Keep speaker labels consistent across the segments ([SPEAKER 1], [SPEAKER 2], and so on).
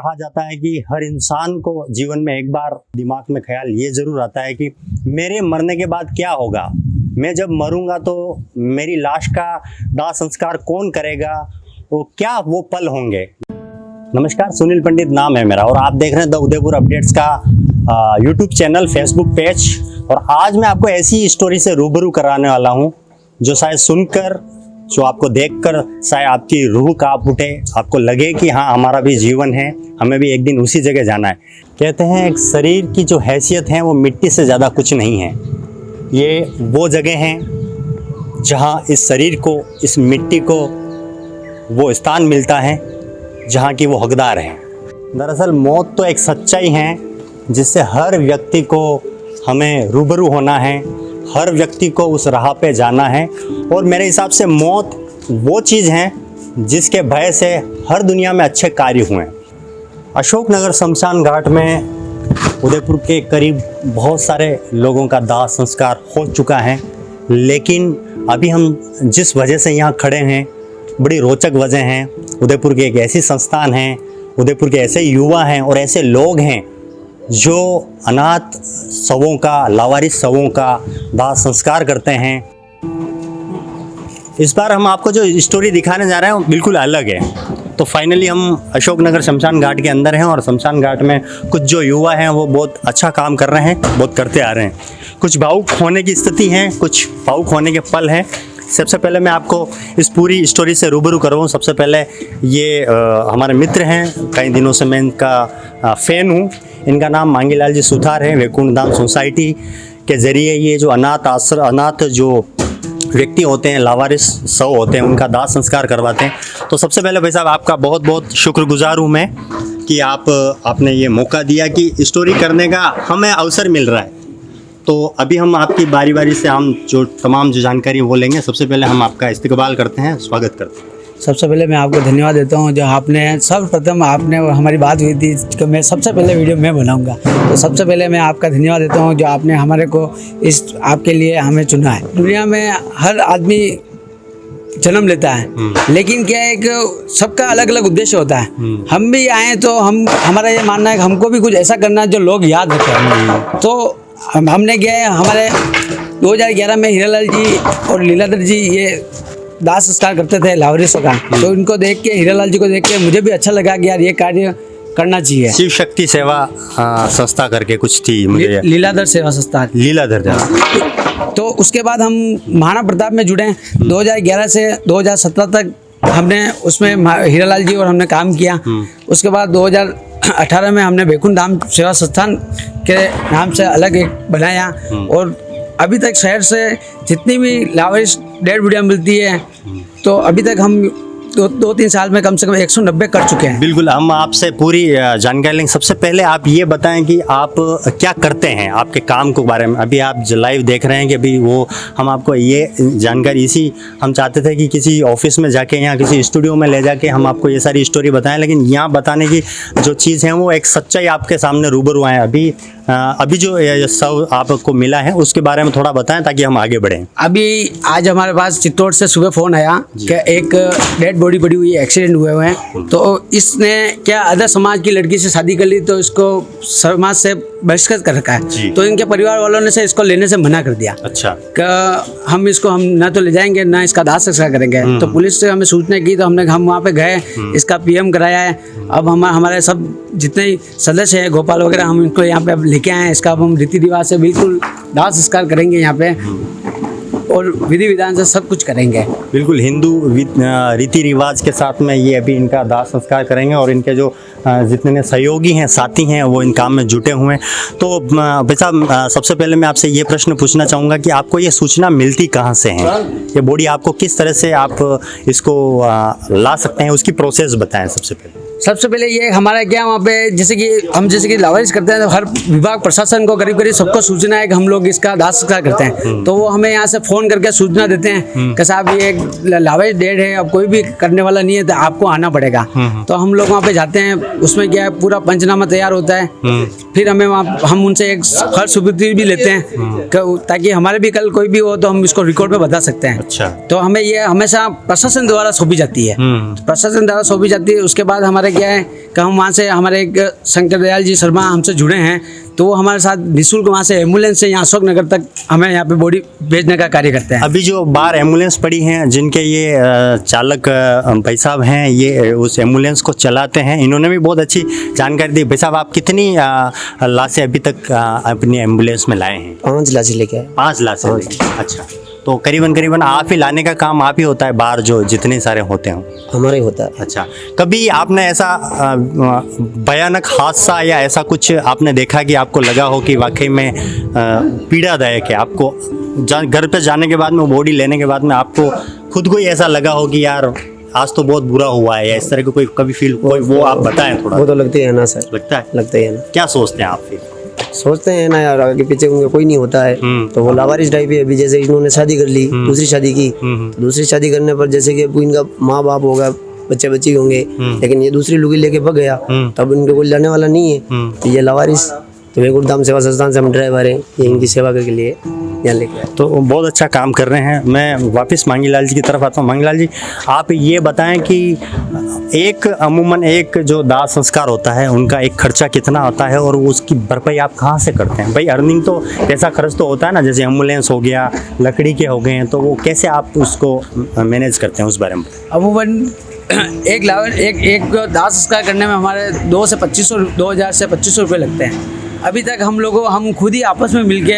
[SPEAKER 1] कहा जाता है कि हर इंसान को जीवन में एक बार दिमाग में ख्याल ये ज़रूर आता है कि मेरे मरने के बाद क्या होगा, मैं जब मरूंगा तो मेरी लाश का दाह संस्कार कौन करेगा, वो क्या वो पल होंगे। नमस्कार, सुनील पंडित नाम है मेरा और आप देख रहे हैं द उदयपुर अपडेट्स का यूट्यूब चैनल, फेसबुक पेज। और आज मैं आपको ऐसी स्टोरी से रूबरू कराने वाला हूँ जो शायद सुनकर, जो आपको देखकर शायद आपकी रूह कांप उठे, आपको लगे कि हाँ हमारा भी जीवन है, हमें भी एक दिन उसी जगह जाना है। कहते हैं एक शरीर की जो हैसियत है वो मिट्टी से ज़्यादा कुछ नहीं है। ये वो जगह हैं जहाँ इस शरीर को, इस मिट्टी को वो स्थान मिलता है जहाँ की वो हकदार है। दरअसल मौत तो एक सच्चाई है जिससे हर व्यक्ति को हमें रूबरू होना है, हर व्यक्ति को उस राह पे जाना है। और मेरे हिसाब से मौत वो चीज़ है जिसके भय से हर दुनिया में अच्छे कार्य हुए। अशोकनगर शमशान घाट में उदयपुर के करीब बहुत सारे लोगों का दाह संस्कार हो चुका है, लेकिन अभी हम जिस वजह से यहाँ खड़े हैं बड़ी रोचक वजह हैं। उदयपुर के एक ऐसी संस्थान है, उदयपुर के ऐसे युवा हैं और ऐसे लोग हैं जो अनाथ शवों का, लावारिस शवों का दाह संस्कार करते हैं। इस बार हम आपको जो स्टोरी दिखाने जा रहे हैं वो बिल्कुल अलग है। तो फाइनली हम अशोकनगर शमशान घाट के अंदर हैं और शमशान घाट में कुछ जो युवा हैं वो बहुत अच्छा काम कर रहे हैं, बहुत करते आ रहे हैं। कुछ भावुक होने की स्थिति है, कुछ भावुक होने के पल हैं। सबसे पहले मैं आपको इस पूरी स्टोरी से रूबरू करवाऊँ। सबसे पहले ये हमारे मित्र हैं, कई दिनों से मैं इनका फ़ैन हूँ। इनका नाम मांगीलाल जी सुथार है। वैकुंठ धाम सोसाइटी के ज़रिए ये जो अनाथ जो व्यक्ति होते हैं, लावारिस शव होते हैं, उनका दाह संस्कार करवाते हैं। तो सबसे पहले भाई साहब आपका बहुत बहुत शुक्रगुजार हूँ मैं कि आपने ये मौका दिया कि स्टोरी करने का हमें अवसर मिल रहा है। तो अभी हम आपकी बारी बारी से हम जो तमाम जो जानकारी वो लेंगे। सबसे पहले हम आपका इस्तकबाल करते हैं, स्वागत करते हैं।
[SPEAKER 2] सबसे पहले मैं आपको धन्यवाद देता हूं जो आपने सर्वप्रथम आपने हमारी बात हुई थी कि मैं सबसे पहले वीडियो मैं बनाऊंगा, तो सबसे पहले मैं आपका धन्यवाद देता हूं जो आपने हमारे को इस आपके लिए हमें चुना है। दुनिया में हर आदमी जन्म लेता है, लेकिन क्या है कि सबका अलग अलग उद्देश्य होता है। हम भी आए तो हमारा ये मानना है कि हमको भी कुछ ऐसा करना है जो लोग याद रखें। तो हमने क्या है, हमारे 2011 में हीरालाल जी और लीलाधर जी ये दाह संस्कार करते थे लावारिसों का। तो इनको देख के, हीरालाल जी को देख के मुझे भी अच्छा लगा कि यार ये कार्य करना चाहिए।
[SPEAKER 1] शिव शक्ति सेवा संस्था करके कुछ थी, मुझे
[SPEAKER 2] लीलाधर सेवा संस्था,
[SPEAKER 1] लीलाधर।
[SPEAKER 2] तो उसके बाद हम महाराणा प्रताप में जुड़े। 2011 से 2017 तक हमने उसमें हीरालाल जी और हमने काम किया। उसके बाद 2018 में हमने वैकुंठ धाम सेवा संस्थान के नाम से अलग एक बनाया। और अभी तक शहर से जितनी भी लावारिस डेड बॉडियाँ मिलती है, तो अभी तक हम 2-3 साल में कम से कम 190 कर चुके हैं।
[SPEAKER 1] बिल्कुल, हम आपसे पूरी जानकारी लेंगे। सबसे पहले आप ये बताएं कि आप क्या करते हैं, आपके काम के बारे में। अभी आप लाइव देख रहे हैं कि अभी वो हम आपको ये जानकारी इसी हम चाहते थे कि किसी ऑफिस में जाके या किसी स्टूडियो में ले जाके हम आपको ये सारी स्टोरी बताएं, लेकिन यहाँ बताने की जो चीज़ है वो एक सच्चाई आपके सामने रूबरू आए। अभी जो शव आपको मिला है उसके बारे में थोड़ा बताएं ताकि हम आगे बढ़ें।
[SPEAKER 2] अभी आज हमारे पास चित्तौड़ से सुबह फ़ोन आया कि एक डेड बॉडी पड़ी हुई है, एक्सीडेंट हुए हुए हैं। तो इसने क्या अदर समाज की लड़की से शादी कर ली, तो इसको समाज से बहिष्कृत कर रखा है। तो इनके परिवार वालों ने से इसको लेने से मना कर दिया।
[SPEAKER 1] अच्छा,
[SPEAKER 2] कि हम इसको ना तो ले जाएंगे ना इसका दाह संस्कार करेंगे। तो पुलिस से हमें सूचना की, तो हम वहाँ पे गए, इसका पीएम कराया है। अब हमारे सब जितने सदस्य हैं, गोपाल वगैरह, हम इनको यहाँ पे लेके आए हैं। इसका अब हम रीति रिवाज से बिल्कुल दाह संस्कार करेंगे यहाँ पे और विधि विधान से सब कुछ करेंगे। बिल्कुल
[SPEAKER 1] हिंदू रीति रिवाज के साथ में ये अभी इनका दाह संस्कार करेंगे और इनके जो जितने सहयोगी हैं, साथी हैं, वो इन काम में जुटे हुए हैं। तो भाई साहब, सबसे पहले मैं आपसे ये प्रश्न पूछना चाहूँगा कि आपको ये सूचना मिलती कहाँ से है? ये बॉडी आपको किस तरह से आप इसको ला सकते हैं, उसकी प्रोसेस बताएं।
[SPEAKER 2] सबसे पहले ये हमारा क्या वहाँ पे जैसे कि लावारिस करते हैं, तो हर विभाग प्रशासन को करीब सबको सूचना है कि हम लोग इसका दाह संस्कार करते हैं। तो वो हमें यहाँ से फ़ोन करके सूचना देते हैं कि साहब ये एक लावारिस डेड है, अब कोई भी करने वाला नहीं है, तो आपको आना पड़ेगा। तो हम लोग वहाँ पे जाते हैं। उसमें क्या है, पूरा पंचनामा तैयार होता है। फिर हम उनसे एक फर्ज सबूती भी लेते हैं ताकि हमारे भी कल कोई भी हो तो हम इसको रिकॉर्ड पे बता सकते हैं।
[SPEAKER 1] अच्छा।
[SPEAKER 2] तो हमें ये हमेशा प्रशासन द्वारा सौंपी जाती है, प्रशासन द्वारा सौंपी जाती है। उसके बाद हमारे क्या है कि हम वहाँ से हमारे एक शंकर दयाल जी शर्मा हमसे जुड़े हैं, तो वो हमारे साथ निःशुल्क वहाँ से एम्बुलेंस से यहाँ अशोक नगर तक हमें यहाँ पे बॉडी भेजने का कार्य करते हैं।
[SPEAKER 1] अभी जो बाहर एम्बुलेंस पड़ी हैं, जिनके ये चालक भाई साहब हैं, ये उस एम्बुलेंस को चलाते हैं, इन्होंने भी बहुत अच्छी जानकारी दी। भाई साहब, आप कितनी लाशें अभी तक अपनी एम्बुलेंस में लाए हैं?
[SPEAKER 3] 5 लाशें लेके आए।
[SPEAKER 1] 5 लाशें लेके। अच्छा, तो करीबन आप ही लाने का काम आप ही होता है बाहर जो जितने सारे होते हैं?
[SPEAKER 3] हमारा ही होता है।
[SPEAKER 1] अच्छा, कभी आपने ऐसा भयानक हादसा या ऐसा कुछ आपने देखा कि आपको लगा हो कि वाकई में पीड़ादायक है, आपको घर पे जाने के बाद में, बॉडी लेने के बाद में आपको खुद को ही ऐसा लगा हो कि यार आज तो बहुत बुरा हुआ है, या इस तरह का कोई कभी फील कोई वो आप बताएं थोड़ा?
[SPEAKER 3] वो तो लगते है ना सर,
[SPEAKER 1] लगता है
[SPEAKER 3] ना।
[SPEAKER 1] क्या सोचते हैं आप फिर?
[SPEAKER 3] सोचते हैं ना यार, आगे पीछे उनके कोई नहीं होता है, तो वो लावारिस टाइप है। अभी जैसे इन्होंने शादी कर ली, दूसरी शादी की, तो दूसरी शादी करने पर जैसे कि इनका माँ बाप होगा, बच्चे बच्ची होंगे, लेकिन ये दूसरी लुगी लेके भग गया, तब इनके कोई लाने वाला नहीं है, तो ये लावारिस। तो वैकुंठ धाम सेवा संस्थान से हम ड्राइवर हैं, ये इनकी सेवा के लिए यहाँ लेके आए।
[SPEAKER 1] तो बहुत अच्छा काम कर रहे हैं। मैं वापस मांगीलाल जी की तरफ आता हूँ। मांगीलाल जी, आप ये बताएं कि अमूमन एक जो दाह संस्कार होता है, उनका एक खर्चा कितना होता है और उसकी भरपाई आप कहाँ से करते हैं? भाई अर्निंग तो पैसा खर्च तो होता है ना, जैसे एम्बुलेंस हो गया, लकड़ी के हो गए हैं, तो वो कैसे आप उसको मैनेज करते हैं, उस बारे में?
[SPEAKER 2] अमूमन एक दाह संस्कार करने में हमारे 2000 से 2500 रुपये लगते हैं। अभी तक हम खुद ही आपस में मिलके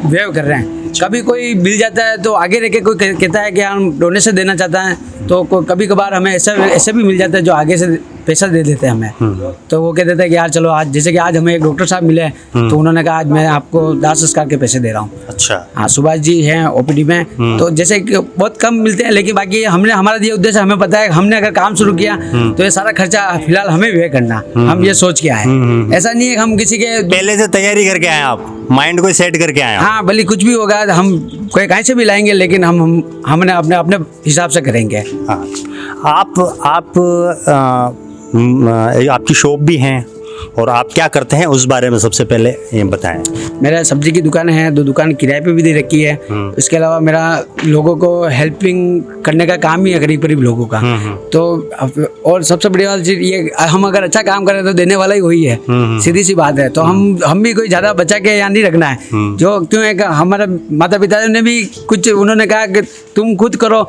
[SPEAKER 2] व्यय कर रहे हैं। कभी कोई मिल जाता है तो आगे रह के कोई कहता है कि हम डोनेशन देना चाहता है, तो कभी कभार हमें ऐसे भी मिल जाता है जो आगे से पैसा दे देते हैं हमें। तो वो कह देते हैं कि यार चलो आज, जैसे कि आज हमें एक डॉक्टर साहब मिले, तो उन्होंने कहा आज मैं आपको दाह संस्कार के पैसे दे रहा हूँ।
[SPEAKER 1] अच्छा।
[SPEAKER 2] हाँ, सुभाष जी हैं ओपीडी में, तो जैसे कि बहुत कम मिलते हैं, लेकिन बाकी हमारा ये उद्देश्य, हमें पता है हमने अगर काम शुरू किया तो ये सारा खर्चा फिलहाल हमें व्यय करना, हम ये सोच के आए। ऐसा नहीं है कि हम किसी के
[SPEAKER 1] पहले से तैयारी करके आए, आप माइंड को सेट करके आए?
[SPEAKER 2] हाँ, भले कुछ भी होगा, हम कोई कहीं से भी लाएंगे, लेकिन हमने अपने हिसाब से करेंगे।
[SPEAKER 1] हाँ। आपकी शॉप भी है, और आप क्या करते हैं उस बारे में सबसे पहले ये बताएं।
[SPEAKER 2] मेरा सब्जी की दुकान है, 2 दुकान किराए पे भी दे रखी है। इसके अलावा मेरा लोगों को हेल्पिंग करने का काम ही है, करीब लोगों का। तो और सबसे बड़ी बात ये, हम अगर अच्छा काम करें तो देने वाला ही वही है, सीधी सी बात है। तो हम भी कोई ज़्यादा बचा के यहाँ नहीं रखना है, जो क्यों है, हमारे माता पिता ने भी कुछ उन्होंने कहा कि तुम खुद करो,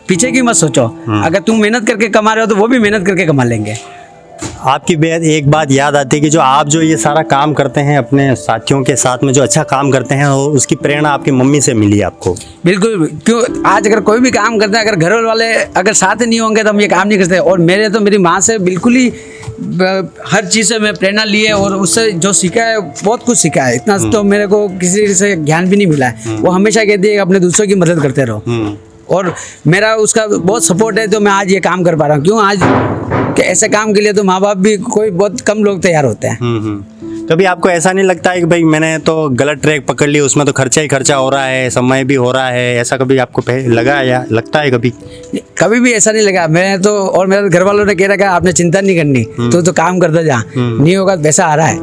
[SPEAKER 2] पीछे की मत सोचो, अगर तुम मेहनत करके कमा रहे हो तो वो भी मेहनत करके कमा लेंगे।
[SPEAKER 1] आपकी एक बात याद आती है कि जो ये सारा काम करते हैं अपने साथियों के साथ में, जो अच्छा काम करते हैं, उसकी प्रेरणा आपकी मम्मी से मिली आपको?
[SPEAKER 2] बिल्कुल, क्यों आज अगर कोई भी काम करते हैं, अगर घर वाले अगर साथ नहीं होंगे तो हम ये काम नहीं करते। और मेरी माँ से बिल्कुल ही हर चीज़ से मैं प्रेरणा ली है, और उससे जो सीखा है बहुत कुछ सीखा है। इतना तो मेरे को किसी से ज्ञान भी नहीं मिला है। वो हमेशा कहती है कि अपने दूसरों की मदद करते रहो, और मेरा उसका बहुत सपोर्ट है, तो मैं आज ये काम कर पा रहा हूँ। क्यों आज कि ऐसे काम के लिए तो माँ बाप भी बहुत कम लोग तैयार होते हैं।
[SPEAKER 1] कभी आपको ऐसा नहीं लगता है कि भाई मैंने तो गलत ट्रैक पकड़ ली, उसमें तो खर्चा ही खर्चा हो रहा है, समय भी हो रहा है, ऐसा कभी आपको लगा या लगता है कभी?
[SPEAKER 2] कभी भी ऐसा नहीं लगा। मैं तो, और मेरे घर वालों ने कह रखा है आपने चिंता नहीं करनी, तो काम करता जा, नहीं होगा तो पैसा आ रहा है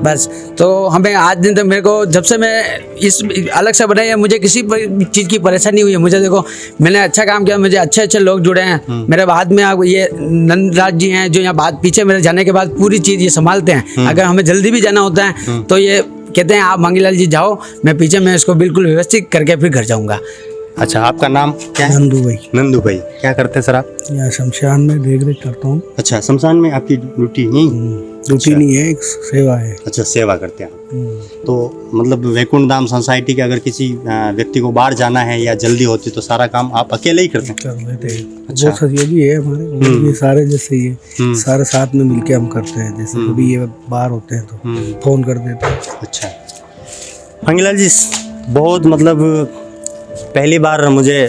[SPEAKER 2] बस। तो हमें आज दिन तक, मेरे को जब से मैं इस अलग से बनाई है, मुझे किसी चीज़ की परेशानी हुई है। मुझे देखो, मैंने अच्छा काम किया, मुझे अच्छे लोग जुड़े हैं मेरे बाद में। ये नंदराज जी हैं जो यहाँ बाद पीछे मेरे जाने के बाद पूरी चीज़ ये संभालते हैं। अगर हमें जल्दी भी जाना होता है तो ये कहते हैं आप मांगीलाल जी जाओ, मैं पीछे में इसको बिल्कुल व्यवस्थित करके फिर घर जाऊँगा।
[SPEAKER 1] अच्छा, आपका नाम क्या है?
[SPEAKER 2] नंदू भाई।
[SPEAKER 1] नंदू भाई, क्या करते हैं सर आप?
[SPEAKER 2] यहाँ शमशान में देख रेख करता हूँ।
[SPEAKER 1] अच्छा, शमशान में आपकी ड्यूटी नहीं?
[SPEAKER 2] ड्यूटी नहीं है, एक सेवा है।
[SPEAKER 1] अच्छा, सेवा करते हैं। तो मतलब वैकुंठ धाम सोसाइटी के अगर किसी व्यक्ति को बाहर जाना है या जल्दी होती तो सारा काम आप अकेले ही करते हैं?
[SPEAKER 2] कर लेते हैं। अच्छा, ये भी है हमारे, ये सारे जैसे ये सारे साथ में मिलके हम करते हैं। जैसे कभी ये बाहर होते हैं तो फोन कर देते हैं।
[SPEAKER 1] अच्छा मांगीलाल जी, बहुत मतलब पहली बार मुझे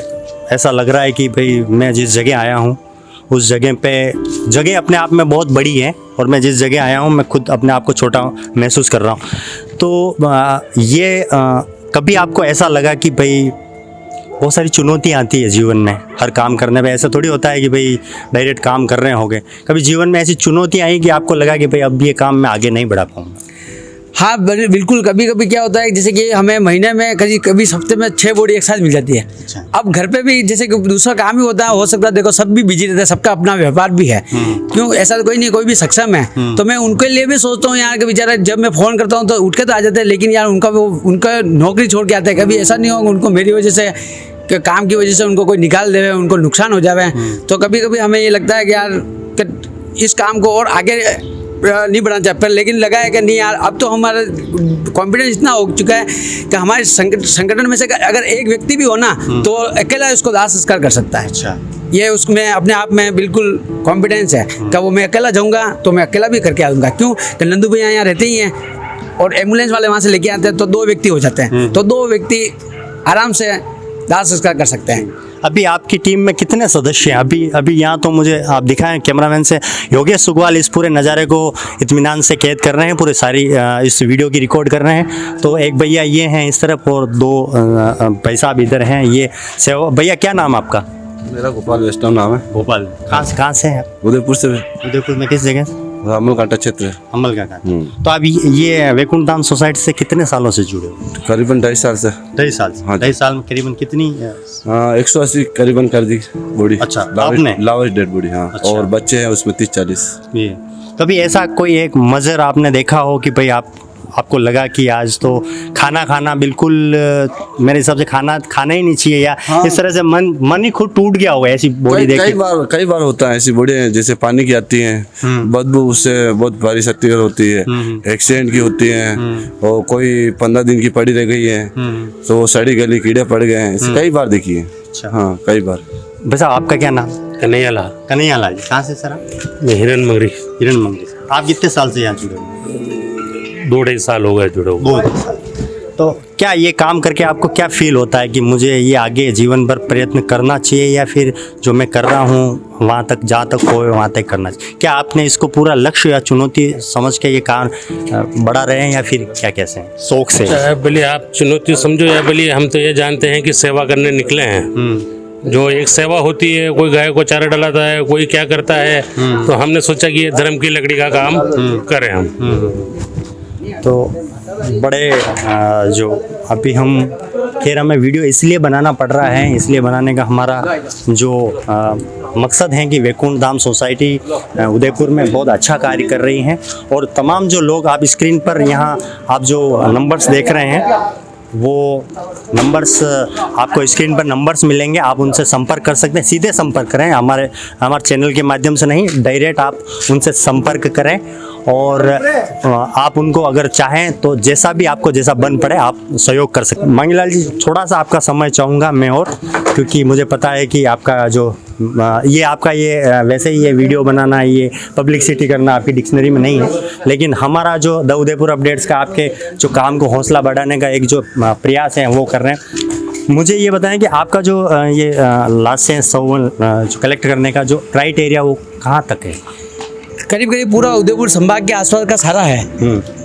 [SPEAKER 1] ऐसा लग रहा है कि भाई मैं जिस जगह आया हूँ उस जगह अपने आप में बहुत बड़ी है, और मैं जिस जगह आया हूँ मैं खुद अपने आप को छोटा महसूस कर रहा हूँ। तो कभी आपको ऐसा लगा कि भाई बहुत सारी चुनौतियाँ आती है जीवन में हर काम करने में? ऐसा थोड़ी होता है कि भाई डायरेक्ट काम कर रहे होंगे। कभी जीवन में ऐसी चुनौतियाँ आई कि आपको लगा कि भाई अब ये काम मैं आगे नहीं बढ़ा पाऊँगा?
[SPEAKER 2] हाँ बिल्कुल। कभी कभी क्या होता है जैसे कि हमें महीने में कभी हफ्ते में 6 बोरी एक साथ मिल जाती है। अब घर पे भी जैसे कि दूसरा काम ही होता है, हो सकता है देखो सब भी बिजी रहते हैं, सबका अपना व्यापार भी है, क्यों ऐसा कोई नहीं, कोई भी सक्षम है तो मैं उनके लिए भी सोचता हूँ यार कि बेचारा जब मैं फ़ोन करता हूँ तो उठ के तो आ जाते हैं, लेकिन यार उनका नौकरी छोड़ के आते हैं। कभी ऐसा नहीं होगा उनको मेरी वजह से कि काम की वजह से उनको कोई निकाल देवे, उनको नुकसान हो जाए। तो कभी कभी हमें ये लगता है कि यार कि इस काम को और आगे नहीं बढ़ाना चाहिए, पर लेकिन लगा है कि नहीं यार अब तो हमारा कॉन्फिडेंस इतना हो चुका है कि हमारे संगठन में से अगर एक व्यक्ति भी हो ना तो अकेला इसको दाह संस्कार कर सकता है।
[SPEAKER 1] अच्छा,
[SPEAKER 2] ये उसमें अपने आप में बिल्कुल कॉन्फिडेंस है कि वो मैं अकेला जाऊँगा तो मैं अकेला भी करके आऊँगा। क्यों कि नंदू भैया यहाँ रहते ही हैं और एम्बुलेंस वाले वहाँ से लेके आते हैं तो 2 व्यक्ति हो जाते हैं, तो 2 व्यक्ति आराम से दाह संस्कार कर सकते हैं।
[SPEAKER 1] अभी आपकी टीम में कितने सदस्य हैं? अभी यहाँ तो मुझे आप दिखाएं कैमरामैन से, योगेश सुगवाल इस पूरे नज़ारे को इत्मीनान से कैद कर रहे हैं, पूरे सारी इस वीडियो की रिकॉर्ड कर रहे हैं। तो एक भैया ये हैं इस तरफ और 2 भाई साहब इधर हैं। ये सेवा भैया, क्या नाम आपका?
[SPEAKER 4] मेरा गोपाल वैष्णव नाम है।
[SPEAKER 1] भोपाल कहाँ से हैं?
[SPEAKER 4] उदयपुर से।
[SPEAKER 1] उदयपुर में किस जगह?
[SPEAKER 4] अमल कांटा क्षेत्र है।
[SPEAKER 1] अमल का कांटा। तो आप ये वैकुंठ धाम सोसाइटी से कितने सालों से जुड़े हो?
[SPEAKER 4] करीबन 2.5 साल से।
[SPEAKER 1] 2.5 साल से।
[SPEAKER 4] हाँ,
[SPEAKER 1] 2.5 साल में करीबन कितनी?
[SPEAKER 4] 180 करीबन कर दी बॉडी।
[SPEAKER 1] अच्छा, आपने?
[SPEAKER 4] लावेज डेड बॉडी। हाँ।
[SPEAKER 1] अच्छा। और
[SPEAKER 4] बच्चे हैं उसमें 30-40।
[SPEAKER 1] ये कभी ऐसा कोई एक मज़र आपने देखा हो कि भाई आपको लगा कि आज तो खाना बिल्कुल मेरे हिसाब से खाना ही नहीं चाहिए, या इस तरह से मन ही खुद टूट गया होगा ऐसी बॉडी देख के?
[SPEAKER 4] कई बार होता है ऐसी बॉडी जैसे पानी की आती है, बदबू उससे बहुत भारी शक्तिगर होती है, एक्सीडेंट की होती है, और कोई 15 दिन की पड़ी रह गई है तो वो सड़ी गली कीड़े पड़ गए हैं, ऐसे कई बार देखी है।
[SPEAKER 1] अच्छा।
[SPEAKER 4] हाँ, कई बार।
[SPEAKER 1] बस आपका क्या नाम?
[SPEAKER 5] कन्हैया लाल।
[SPEAKER 1] कन्हैया लाल जी, कहाँ से सर आप?
[SPEAKER 5] मैं हिरन मंगरी।
[SPEAKER 1] हिरन मंगरी। आप कितने साल से यहाँ जुड़े हो?
[SPEAKER 5] 2.5 साल हो गए जुड़े हुए।
[SPEAKER 1] 2 साल। तो क्या ये काम करके आपको क्या फील होता है कि मुझे ये आगे जीवन भर प्रयत्न करना चाहिए, या फिर जो मैं कर रहा हूँ वहाँ तक जहाँ तक हो वहाँ तक करना चाहिए? क्या आपने इसको पूरा लक्ष्य या चुनौती समझ के ये काम बढ़ा रहे हैं, या फिर क्या कैसे हैं, शौक से?
[SPEAKER 5] बोलिए आप चुनौती समझो या बोलिए हम तो ये जानते हैं कि सेवा करने निकले हैं। जो एक सेवा होती है, कोई गाय को चारा डलाता है, कोई क्या करता है, तो हमने सोचा कि ये धर्म की लकड़ी का काम करें हम।
[SPEAKER 1] तो बड़े जो अभी खैर हमें वीडियो इसलिए बनाना पड़ रहा है, इसलिए बनाने का हमारा जो मकसद है कि वैकुंठ धाम सोसाइटी उदयपुर में बहुत अच्छा कार्य कर रही हैं, और तमाम जो लोग आप स्क्रीन पर यहाँ आप जो नंबर्स देख रहे हैं वो नंबर्स आपको स्क्रीन पर नंबर्स मिलेंगे, आप उनसे संपर्क कर सकते हैं। सीधे संपर्क करें, हमारे चैनल के माध्यम से नहीं, डायरेक्ट आप उनसे संपर्क करें, और आप उनको अगर चाहें तो जैसा भी आपको जैसा बन पड़े आप सहयोग कर सकते हैं। मांगीलाल जी, थोड़ा सा आपका समय चाहूँगा मैं, और क्योंकि मुझे पता है कि आपका जो ये वैसे ही ये वीडियो बनाना, ये पब्लिसिटी करना आपकी डिक्शनरी में नहीं है, लेकिन हमारा जो द उदयपुर अपडेट्स का आपके जो काम को हौसला बढ़ाने का एक जो प्रयास है वो कर रहे हैं। मुझे ये बताएं कि आपका जो ये लास्ट से 100 जो कलेक्ट करने का जो क्राइटेरिया वो कहाँ तक है?
[SPEAKER 2] करीब पूरा उदयपुर संभाग के आसपास का सारा है।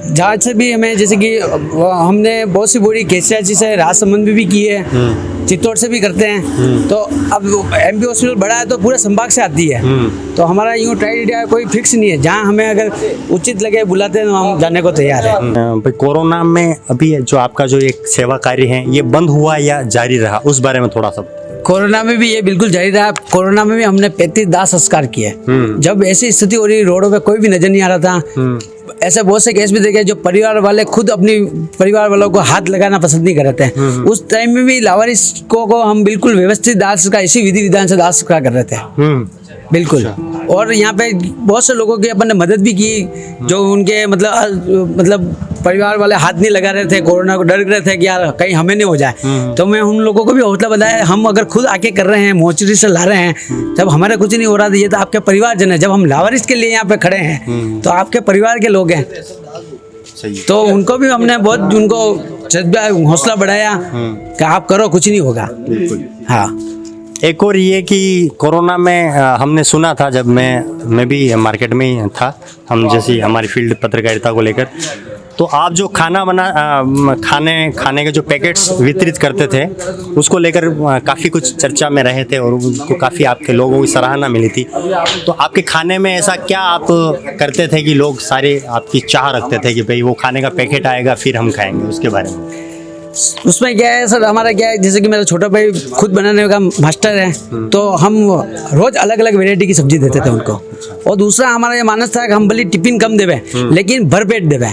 [SPEAKER 2] जहाँ से भी हमें जैसे कि हमने बहुत सी बोरी केसियाची से राजसमंद भी की है, चित्तौड़ से भी करते हैं। तो अब MP हॉस्पिटल बड़ा है तो पूरे संभाग से आती है। तो हमारा यूँ क्राइटेरिया कोई फिक्स नहीं है, जहाँ हमें अगर उचित लगे बुलाते हैं तो हम जाने को तैयार है।
[SPEAKER 1] भाई कोरोना में अभी जो आपका जो एक सेवा कार्य है ये बंद हुआ या जारी रहा, उस बारे में थोड़ा सा?
[SPEAKER 2] कोरोना में भी ये बिल्कुल जारी रहा। कोरोना में भी हमने 35 दाह संस्कार किए। जब ऐसी स्थिति हो रही, रोडों पे कोई भी नजर नहीं आ रहा था, ऐसे बहुत से केस भी देखे जो परिवार वाले खुद अपनी परिवार वालों को हाथ लगाना पसंद नहीं कर रहे थे। उस टाइम में भी लावारिस को हम बिल्कुल व्यवस्थित दाह संस्कार, इसी विधि विधान से दाह संस्कार कर रहे थे बिल्कुल। और यहाँ पे बहुत से लोगों की अपन ने मदद भी की, जो उनके मतलब परिवार वाले हाथ नहीं लगा रहे थे, कोरोना को डर रहे थे कि यार कहीं हमें नहीं हो जाए। तो मैं उन लोगों को भी हौसला बताया, हम अगर खुद आके कर रहे हैं, मोचरी से ला रहे हैं, जब हमारा कुछ नहीं हो रहा था, ये तो आपके परिवारजन है। जब हम लावारिस के लिए यहाँ पे खड़े हैं तो आपके परिवार के लोग हैं, तो उनको भी हमने बहुत उनको हौसला बढ़ाया कि आप करो, कुछ नहीं होगा। हाँ,
[SPEAKER 1] एक और ये कि कोरोना में हमने सुना था, जब मैं भी मार्केट में ही था, हम जैसी हमारी फील्ड पत्रकारिता को लेकर, तो आप जो खाने के जो पैकेट्स वितरित करते थे उसको लेकर काफ़ी कुछ चर्चा में रहे थे और उनको काफ़ी आपके लोगों की सराहना मिली थी। तो आपके खाने में ऐसा क्या आप करते थे कि लोग सारे आपकी चाह रखते थे कि भाई वो खाने का पैकेट आएगा फिर हम खाएंगे, उसके बारे में?
[SPEAKER 2] उसमें क्या है सर, हमारा क्या है, जैसे कि मेरा छोटा भाई खुद बनाने का मास्टर है, तो हम रोज अलग अलग वैरायटी की सब्जी देते थे उनको। और दूसरा हमारा ये मानस था कि हम भले टिफिन कम देवे लेकिन भरपेट देवे।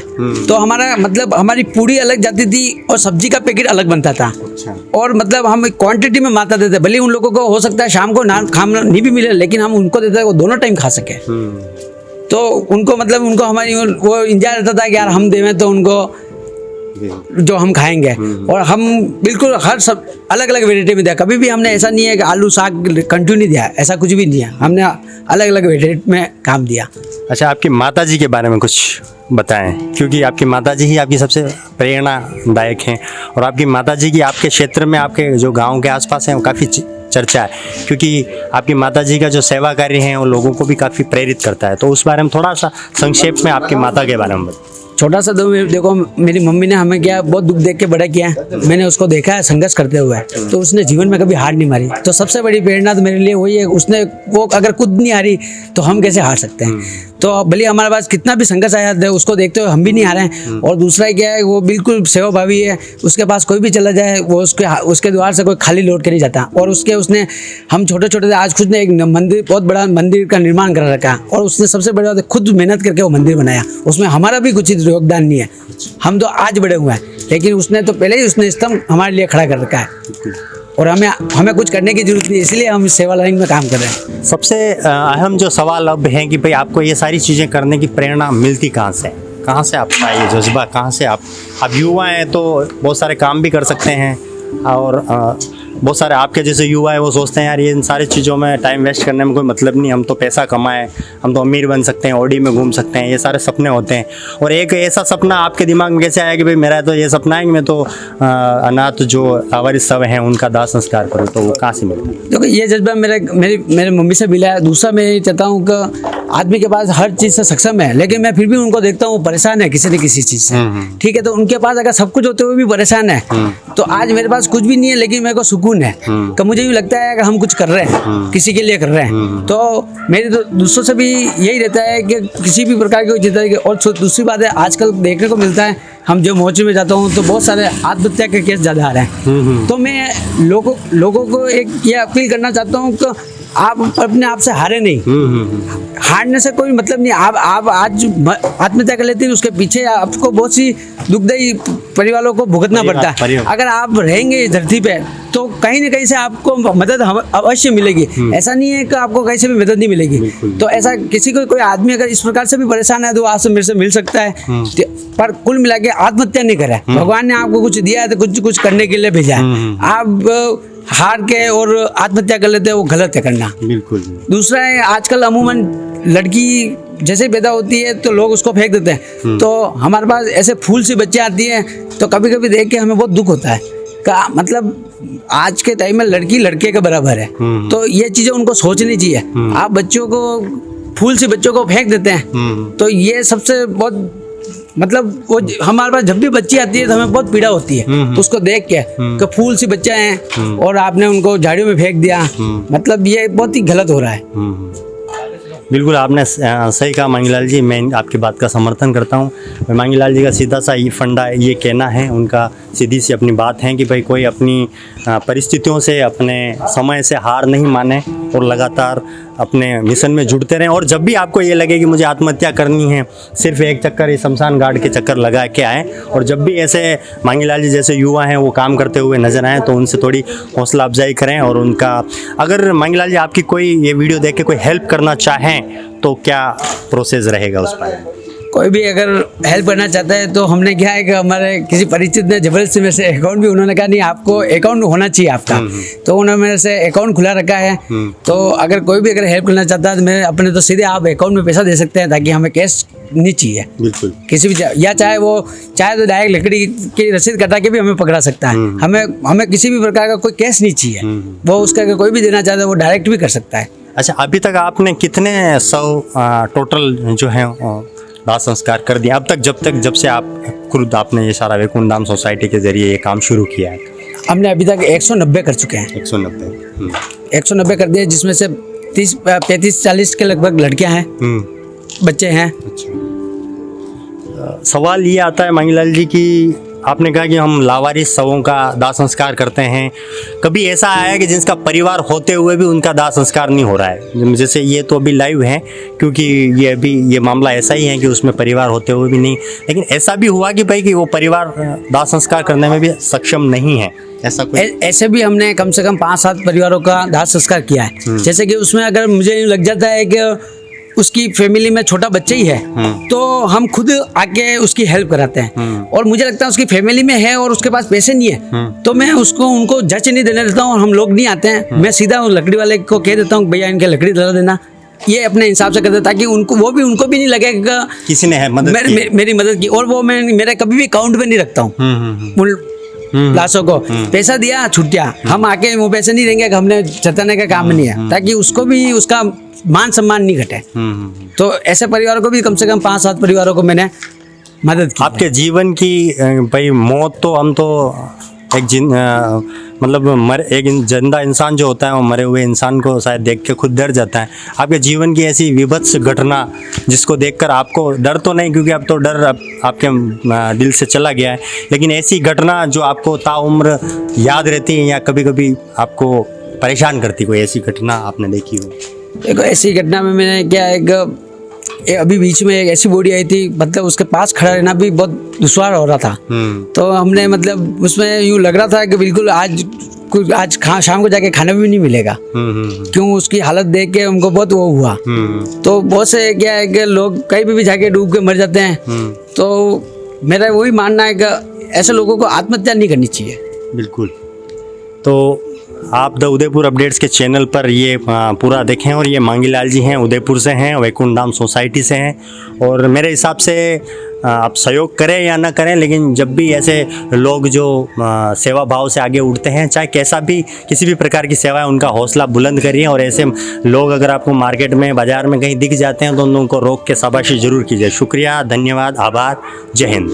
[SPEAKER 2] तो हमारा मतलब हमारी पूड़ी अलग जाती थी और सब्जी का पैकेट अलग बनता था। और मतलब हम क्वांटिटी में मात्रा देते, भले उन लोगों को हो सकता है शाम को ना खाना नहीं भी मिले, लेकिन हम उनको देते वो दोनों टाइम खा सके। तो उनको मतलब उनको हमारी वो इंतजार रहता था कि यार हम देवें तो उनको जो हम खाएंगे। और हम बिल्कुल हर सब अलग अलग वेराइटी में दिया, कभी भी हमने ऐसा नहीं है कि आलू साग कंटिन्यू दिया, ऐसा कुछ भी नहीं है, हमने अलग अलग वेराइटी में काम दिया।
[SPEAKER 1] अच्छा, आपकी माताजी के बारे में कुछ बताएं, क्योंकि आपकी माताजी ही आपकी सबसे प्रेरणादायक हैं और आपकी माताजी की आपके क्षेत्र में, आपके जो गांव के आसपास हैं, वो काफ़ी चर्चा है, क्योंकि आपकी माताजी का जो सेवा कार्य है वो लोगों को भी काफ़ी प्रेरित करता है। तो उस बारे में थोड़ा सा संक्षेप में आपकी माता के बारे में बताएं।
[SPEAKER 2] छोटा सा तो देखो, मेरी मम्मी ने हमें क्या बहुत दुख देख के बड़ा किया है, मैंने उसको देखा है संघर्ष करते हुए, तो उसने जीवन में कभी हार नहीं मारी। तो सबसे बड़ी प्रेरणा तो मेरे लिए वही है, उसने वो अगर खुद नहीं हारी तो हम कैसे हार सकते हैं। तो भले हमारे पास कितना भी संघर्ष आया है उसको देखते हुए हम भी नहीं हारे हैं। और दूसरा क्या है, वो बिल्कुल सेवाभावी है, उसके पास कोई भी चला जाए वो उसके द्वार से कोई खाली लौट के नहीं जाता। और उसने हम छोटे छोटे थे, आज खुद ने एक मंदिर, बहुत बड़ा मंदिर का निर्माण कर रखा है और उसने सबसे बड़ी बात खुद मेहनत करके वो मंदिर बनाया, उसमें हमारा भी कुछ योगदान नहीं है, हम तो आज बड़े हुए हैं, लेकिन उसने तो पहले ही उसने स्तंभ हमारे लिए खड़ा कर रखा है और हमें कुछ करने की जरूरत नहीं, इसलिए हम सेवा लाइन में काम कर रहे हैं।
[SPEAKER 1] सबसे अहम जो सवाल अब है कि भाई आपको ये सारी चीज़ें करने की प्रेरणा मिलती कहाँ से आपका ये जज्बा, कहाँ से आप युवा हैं तो बहुत सारे काम भी कर सकते हैं और बहुत सारे आपके जैसे युवा है वो सोचते हैं यार ये इन सारी चीज़ों में टाइम वेस्ट करने में कोई मतलब नहीं, हम तो पैसा कमाएं, हम तो अमीर बन सकते हैं, ऑडी में घूम सकते हैं, ये सारे सपने होते हैं। और एक ऐसा सपना आपके दिमाग में कैसे आया कि भाई मेरा तो ये सपना है कि मैं तो अनाथ जो आवारिस सब हैं उनका दाह संस्कार करूँ, तो वो कहाँ से मिला?
[SPEAKER 2] देखो ये जज्बा मेरे मम्मी से मिला है। दूसरा मैं ये चाहता हूँ कि आदमी के पास हर चीज़ से सक्षम है, लेकिन मैं फिर भी उनको देखता हूँ परेशान है किसी न किसी चीज़ से, ठीक है। तो उनके पास अगर सब कुछ होते हुए भी परेशान है, तो आज मेरे पास कुछ भी नहीं है लेकिन मेरे को सुकून है कि मुझे भी लगता है कि हम कुछ कर रहे हैं, किसी के लिए कर रहे हैं। तो मेरे तो दूसरों से भी यही रहता है कि किसी भी प्रकार की जिंदगी। और दूसरी बात है, आजकल देखने को मिलता है, हम जो मोर्चे में जाता हूँ तो बहुत सारे आत्महत्या के केस ज़्यादा आ रहे हैं। तो मैं लोगों को एक ये अपील करना चाहता हूँ कि आप अपने आप से हारे नहीं, हारने से कोई मतलब नहीं। आप आज आत्महत्या कर लेते हैं, उसके पीछे आपको बहुत सी दुखदायी परिवारों को भुगतना पड़ता है। अगर आप रहेंगे इस धरती पे तो कहीं ना कहीं से आपको मदद अवश्य मिलेगी, ऐसा नहीं है कि आपको कहीं से भी मदद नहीं मिलेगी। तो ऐसा किसी को कोई आदमी अगर इस प्रकार से भी परेशान है तो आपसे मेरे से मिल सकता है। पर कुल मिला के आत्महत्या नहीं करे, भगवान ने आपको कुछ दिया है तो कुछ करने के लिए भेजा है। आप हार के और आत्महत्या कर लेते हैं, वो गलत है करना।
[SPEAKER 1] बिल्कुल।
[SPEAKER 2] दूसरा है, आजकल अमूमन लड़की जैसे पैदा होती है तो लोग उसको फेंक देते हैं। तो हमारे पास ऐसे फूल सी बच्चे आती हैं तो कभी कभी देख के हमें बहुत दुख होता है का मतलब आज के टाइम में लड़की लड़के के बराबर है। तो ये चीजें उनको सोचनी चाहिए। आप बच्चों को, फूल से बच्चों को फेंक देते हैं, तो ये सबसे बहुत मतलब वो हमारे पास जब भी बच्ची आती है तो हमें बहुत पीड़ा होती है तो उसको देख के कि फूल से बच्चे हैं और आपने उनको झाड़ियों में फेंक दिया, मतलब ये बहुत ही गलत हो रहा है।
[SPEAKER 1] बिल्कुल आपने सही कहा मांगीलाल जी, मैं आपकी बात का समर्थन करता हूँ। मांगीलाल जी का सीधा सा ये फंडा ये कहना है, उनका सीधी सी अपनी बात है कि भाई कोई अपनी परिस्थितियों से, अपने समय से हार नहीं माने और लगातार अपने मिशन में जुड़ते रहें। और जब भी आपको ये लगे कि मुझे आत्महत्या करनी है, सिर्फ एक चक्कर इस शमशान घाट के चक्कर लगा के आएँ। और जब भी ऐसे मांगीलाल जी जैसे युवा हैं वो काम करते हुए नजर आएँ तो उनसे थोड़ी हौसला अफजाई करें। और उनका, अगर मांगीलाल जी आपकी कोई ये वीडियो देख के कोई हेल्प करना चाहें तो क्या प्रोसेस रहेगा उस पर?
[SPEAKER 2] कोई भी अगर हेल्प करना चाहता है तो हमने क्या है कि हमारे किसी परिचित ने जबरदस्ती में से अकाउंट भी, उन्होंने कहा नहीं आपको अकाउंट होना चाहिए आपका, तो उन्होंने मेरे से अकाउंट खुला रखा है। तो अगर कोई भी अगर हेल्प करना चाहता है तो मैं अपने तो सीधे आप अकाउंट में पैसा दे सकते हैं, ताकि हमें कैश नहीं चाहिए।
[SPEAKER 1] बिल्कुल।
[SPEAKER 2] किसी भी या चाहे तो डायरेक्ट लकड़ी की रसीद कटा के भी हमें पकड़ा सकता है। हमें किसी भी प्रकार का कोई कैश नहीं चाहिए, वो उसका अगर कोई भी देना चाहता है वो डायरेक्ट भी कर सकता है।
[SPEAKER 1] अच्छा, अभी तक आपने कितने 100 टोटल जो है दाह संस्कार कर दिया अब तक, जब से आप खुद आपने ये सारा वैकुंठ धाम सोसाइटी के जरिए ये काम शुरू किया है?
[SPEAKER 2] हमने अभी तक 190 कर चुके हैं।
[SPEAKER 1] 190।
[SPEAKER 2] 190 कर दिए, जिसमें से 35-40 के लगभग लड़कियां हैं, बच्चे हैं।
[SPEAKER 1] सवाल ये आता है मांगीलाल जी कि आपने कहा कि हम लावारिस शवों का दाह संस्कार करते हैं, कभी ऐसा आया कि जिसका परिवार होते हुए भी उनका दाह संस्कार नहीं हो रहा है? जैसे ये तो अभी लाइव है क्योंकि ये मामला ऐसा ही है कि उसमें परिवार होते हुए भी नहीं, लेकिन ऐसा भी हुआ कि भाई कि वो परिवार दाह संस्कार करने में भी सक्षम नहीं है, ऐसा कुछ? ऐसे
[SPEAKER 2] भी हमने कम से कम 5-7 परिवारों का दाह संस्कार किया है। जैसे कि उसमें अगर मुझे लग जाता है कि उसकी फैमिली में छोटा बच्चा ही है तो हम खुद आके उसकी हेल्प कराते हैं, और मुझे लगता है उसकी फैमिली में है और उसके पास पैसे नहीं है तो मैं उनको जज नहीं देने देता हूँ, और हम लोग नहीं आते हैं, मैं सीधा लकड़ी वाले को कह देता हूँ भैया इनके लकड़ी दिला देना, ये अपने हिसाब से करते ताकि उनको भी नहीं लगेगा
[SPEAKER 1] किसी ने है
[SPEAKER 2] मेरी मदद की। और वो मैं मेरा कभी भी काउंट में नहीं रखता हूँ लाशों को, पैसा दिया छुट्टिया, हम आके वो पैसे नहीं देंगे, हमने जताने का काम नहीं है, ताकि उसको भी उसका मान सम्मान नहीं घटे। तो ऐसे परिवारों को भी कम से कम 5-7 परिवारों को मैंने मदद की।
[SPEAKER 1] आपके जीवन की भाई मौत तो हम तो एक जिंदा इंसान जो होता है वो मरे हुए इंसान को शायद देख के खुद डर जाता है। आपके जीवन की ऐसी विभत्स घटना जिसको देखकर आपको डर तो नहीं, क्योंकि अब तो डर आपके दिल से चला गया है, लेकिन ऐसी घटना जो आपको ताउम्र याद रहती है या कभी कभी आपको परेशान करती, कोई ऐसी घटना आपने देखी हो?
[SPEAKER 2] एक ऐसी घटना में मैंने क्या अभी बीच में एक ऐसी बॉडी आई थी, मतलब उसके पास खड़ा रहना भी बहुत दुश्वार हो रहा था। तो हमने मतलब उसमें यूँ लग रहा था कि बिल्कुल आज शाम को जाके खाना भी नहीं मिलेगा, क्यों उसकी हालत देख के हमको बहुत वो हुआ। तो बहुत से क्या है कि लोग कहीं भी जाके डूब के मर जाते हैं, तो मेरा वही मानना है कि ऐसे लोगों को आत्महत्या नहीं करनी चाहिए।
[SPEAKER 1] बिल्कुल। तो आप द उदयपुर अपडेट्स के चैनल पर ये पूरा देखें, और ये मांगीलाल जी हैं, उदयपुर से हैं, वैकुंठ धाम सोसाइटी से हैं, और मेरे हिसाब से आप सहयोग करें या ना करें, लेकिन जब भी ऐसे लोग जो सेवा भाव से आगे उठते हैं, चाहे कैसा भी किसी भी प्रकार की सेवा है, उनका हौसला बुलंद करिए, और ऐसे लोग अगर आपको मार्केट में बाज़ार में कहीं दिख जाते हैं तो उनको रोक के शाबाशी ज़रूर कीजिए। शुक्रिया, धन्यवाद, आभार, जय हिंद।